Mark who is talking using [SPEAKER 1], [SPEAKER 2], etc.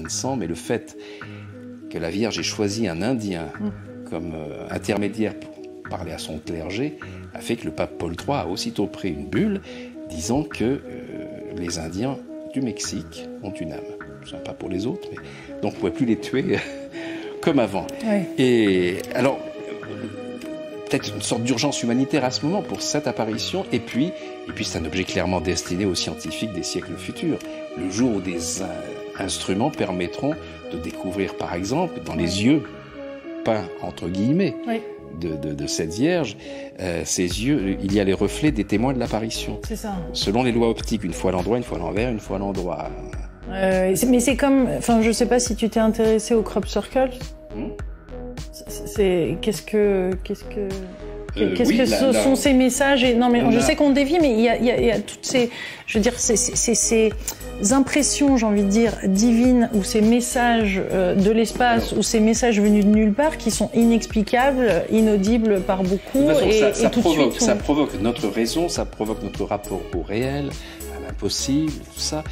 [SPEAKER 1] de sang, mais le fait que la Vierge ait choisi un Indien comme intermédiaire pour parler à son clergé a fait que le pape Paul III a aussitôt pris une bulle disant que les Indiens du Mexique ont une âme. Sympa pour les autres, mais donc on ne pouvait plus les tuer comme avant.
[SPEAKER 2] Oui.
[SPEAKER 1] Et alors, peut-être une sorte d'urgence humanitaire à ce moment pour cette apparition, et puis c'est un objet clairement destiné aux scientifiques des siècles futurs. Le jour où des instruments permettront de découvrir, par exemple, dans les yeux peints entre guillemets de cette Vierge, ces yeux, il y a les reflets des témoins de l'apparition.
[SPEAKER 2] C'est ça.
[SPEAKER 1] Selon les lois optiques, une fois à l'endroit, une fois à l'envers, une fois à l'endroit.
[SPEAKER 2] Mais c'est comme, enfin, je sais pas si tu t'es intéressé au crop circles. Qu'est-ce que sont ces messages et, non mais je sais qu'on dévie, mais il y a toutes ces, je veux dire, ces impressions, j'ai envie de dire, divines, ou ces messages de l'espace, ou ces messages venus de nulle part, qui sont inexplicables, inaudibles par beaucoup,
[SPEAKER 1] ça provoque notre raison, ça provoque notre rapport au réel, à l'impossible, tout ça.